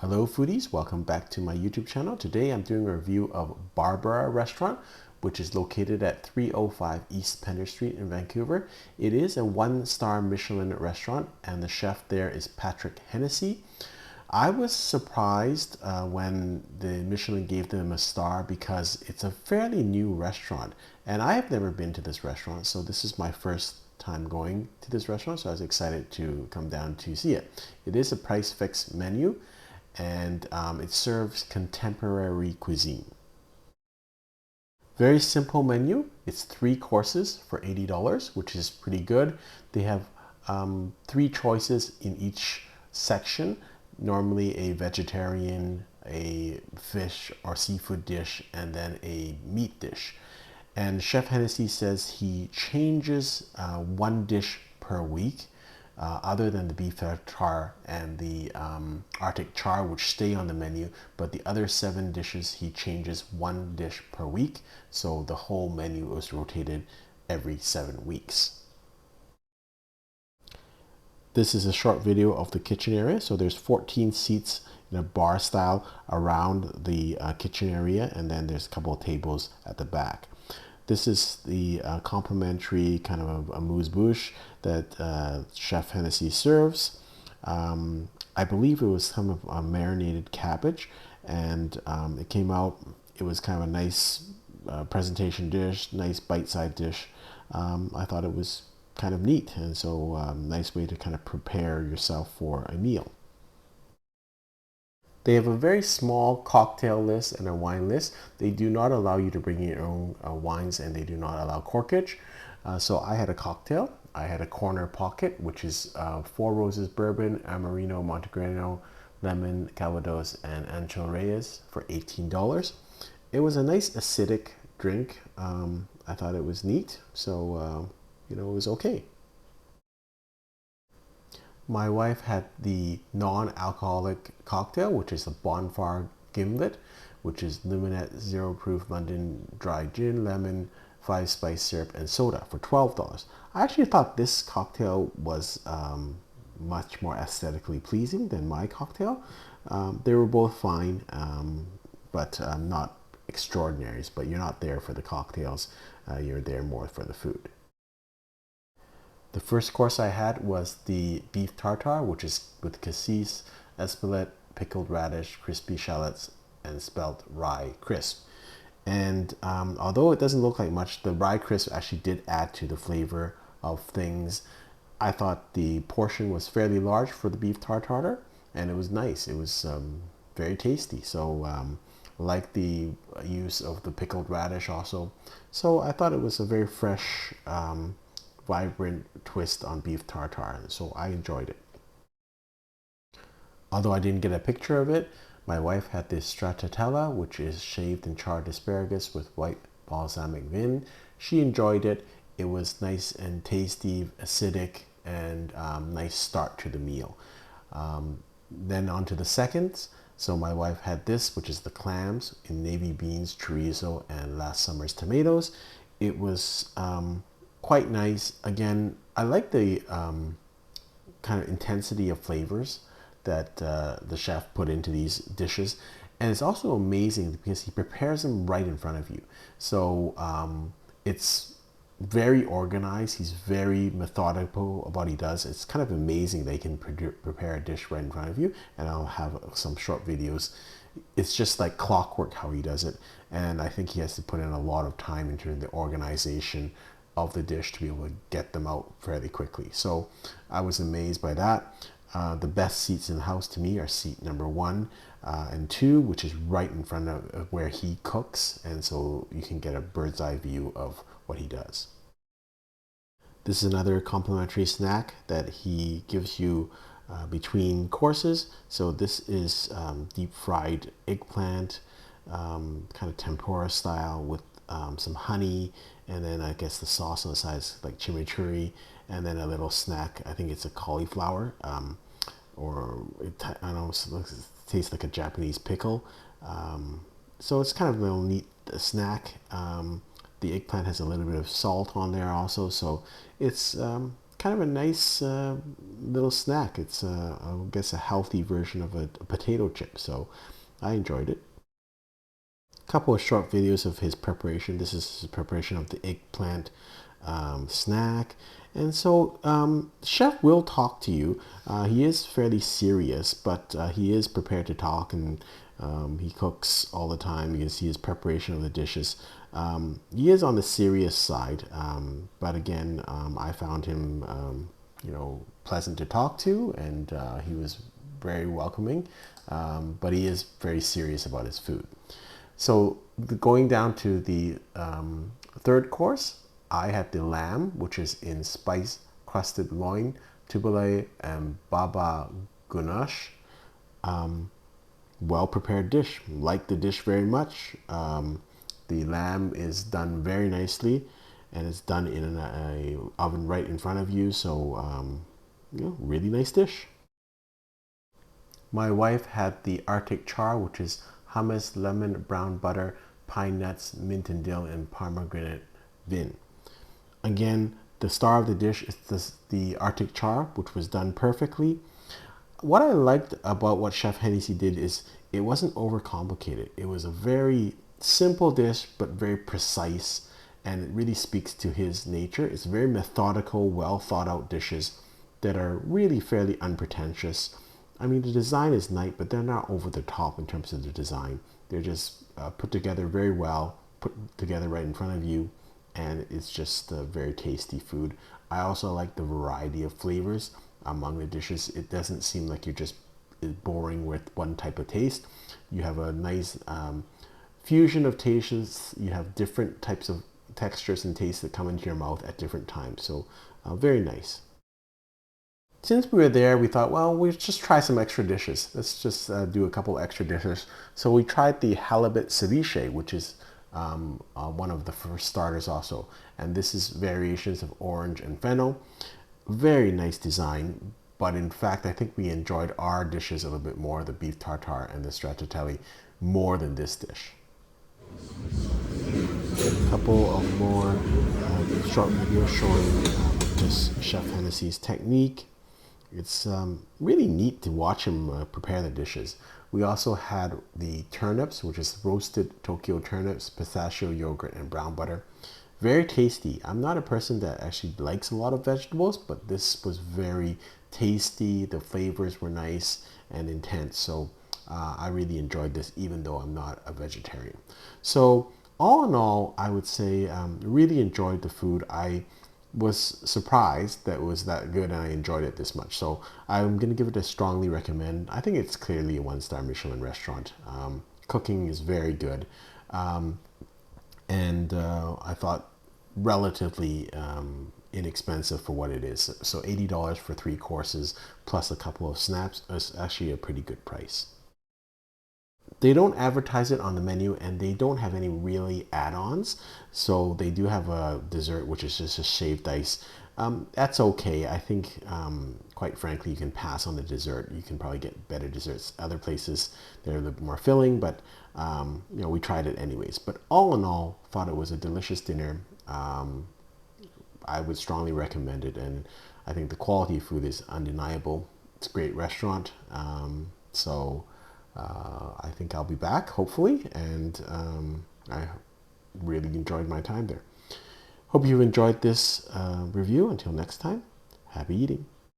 Hello foodies, welcome back to my YouTube channel. Today I'm doing a review of Barbara Restaurant, which is located at 305 East Pender Street in Vancouver. It is a one-star Michelin restaurant and the chef there is Patrick Hennessy. I was surprised when the Michelin gave them a star because it's a fairly new restaurant and I have never been to this restaurant, so this is my first time going to this restaurant, so I was excited to come down to see it. It is a price fixed menu and it serves contemporary cuisine. Very simple menu. It's 3 courses for $80, which is pretty good. They have 3 choices in each section. Normally a vegetarian, a fish or seafood dish, and then a meat dish. And Chef Hennessy says he changes 1 dish per week. Other than the beef tartare and the Arctic char, which stay on the menu, but the other 7 dishes he changes 1 dish per week, so the whole menu is rotated every 7 weeks. This is a short video of the kitchen area. So there's 14 seats in a bar style around the kitchen area, and then there's a couple of tables at the back. This is the complimentary kind of a amuse-bouche that Chef Hennessy serves. I believe it was some of a marinated cabbage, and it came out, it was kind of a nice presentation dish, nice bite-sized dish. I thought it was kind of neat, and so nice way to kind of prepare yourself for a meal. They have a very small cocktail list and a wine list. They do not allow you to bring your own wines, and they do not allow corkage. So I had a cocktail. I had a Corner Pocket, which is 4 Roses Bourbon, Amarino, Montegrano, Lemon, Calvados, and Ancho Reyes for $18. It was a nice acidic drink. I thought it was neat, so it was okay. My wife had the non-alcoholic cocktail, which is the Bonfire Gimlet, which is Luminette Zero Proof London Dry Gin, Lemon, 5-spice syrup, and soda for $12. I actually thought this cocktail was much more aesthetically pleasing than my cocktail. They were both fine, but not extraordinaries. But you're not there for the cocktails, you're there more for the food. The first course I had was the beef tartare, which is with cassis, espelette, pickled radish, crispy shallots, and spelt rye crisp. And although it doesn't look like much, the rye crisp actually did add to the flavor of things. I thought the portion was fairly large for the beef tartare, and it was nice. It was very tasty. So like the use of the pickled radish also. So I thought it was a very fresh, vibrant twist on beef tartare, so I enjoyed it. Although I didn't get a picture of it, my wife had this stracciatella, which is shaved and charred asparagus with white balsamic vin. She enjoyed it. It was nice and tasty, acidic, and nice start to the meal. Then on to the seconds. So my wife had this, which is the clams in navy beans, chorizo, and last summer's tomatoes. It was quite nice. Again, I like the kind of intensity of flavors that the chef put into these dishes, and it's also amazing because he prepares them right in front of you. So it's very organized. He's very methodical about what he does. It's kind of amazing they can prepare a dish right in front of you, and I'll have some short videos. It's just like clockwork how he does it, and I think he has to put in a lot of time into the organization of the dish to be able to get them out fairly quickly. So I was amazed by that. The best seats in the house to me are seat number 1 and 2, which is right in front of where he cooks, and so you can get a bird's eye view of what he does. This is another complimentary snack that he gives you between courses. So this is deep fried eggplant, kind of tempura style with some honey, and then I guess the sauce on the side is like chimichurri, and then a little snack. I think it's a cauliflower, or I don't know, it tastes like a Japanese pickle. So it's kind of a little neat snack. The eggplant has a little bit of salt on there also, so it's kind kind of a nice little snack. It's, I guess, a healthy version of a potato chip. So I enjoyed it. A couple of short videos of his preparation. This is his preparation of the eggplant snack. And so Chef will talk to you. He is fairly serious, but he is prepared to talk, and he cooks all the time. You can see his preparation of the dishes. He is on the serious side, but again, I found him, pleasant to talk to, and he was very welcoming. But he is very serious about his food. So going down to the third course, I had the lamb, which is in spice crusted loin, tubule, and baba gunash. Well prepared dish. Like the dish very much. The lamb is done very nicely, and it's done in an oven right in front of you. So really nice dish. My wife had the Arctic char, which is hummus, lemon, brown butter, pine nuts, mint and dill, and pomegranate vin. Again, the star of the dish is the Arctic char, which was done perfectly. What I liked about what Chef Hennessy did is it wasn't overcomplicated. It was a very simple dish, but very precise, and it really speaks to his nature. It's very methodical, well thought out dishes that are really fairly unpretentious. I mean, the design is nice, but they're not over the top in terms of the design. They're just put together very well, put together right in front of you, and it's just very tasty food. I also like the variety of flavors among the dishes. It doesn't seem like you're just boring with one type of taste. You have a nice fusion of tastes. You have different types of textures and tastes that come into your mouth at different times. So very nice. Since we were there, we thought, well, we'll just try some extra dishes. Let's just do a couple extra dishes. So we tried the halibut ceviche, which is one of the first starters also. And this is variations of orange and fennel. Very nice design. But in fact, I think we enjoyed our dishes a little bit more, the beef tartare and the stracciatella, more than this dish. A couple of more short videos showing just Chef Hennessy's technique. It's really neat to watch him prepare the dishes. We also had the turnips, which is roasted Tokyo turnips, pistachio yogurt, and brown butter. Very tasty. I'm not a person that actually likes a lot of vegetables, but this was very tasty. The flavors were nice and intense. So I really enjoyed this, even though I'm not a vegetarian. So all in all, I would say really enjoyed the food. I was surprised that it was that good, and I enjoyed it this much. So I'm going to give it a strongly recommend. I think it's clearly a 1-star Michelin restaurant. Cooking is very good. And I thought relatively inexpensive for what it is. So $80 for 3 courses plus a couple of snaps is actually a pretty good price. They don't advertise it on the menu, and they don't have any really add-ons. So they do have a dessert, which is just a shaved ice. That's okay. I think, quite frankly, you can pass on the dessert. You can probably get better desserts. Other places, they're a little bit more filling, but we tried it anyways. But all in all, thought it was a delicious dinner. I would strongly recommend it, and I think the quality of food is undeniable. It's a great restaurant. I think I'll be back, hopefully, and I really enjoyed my time there. Hope you enjoyed this review. Until next time, happy eating.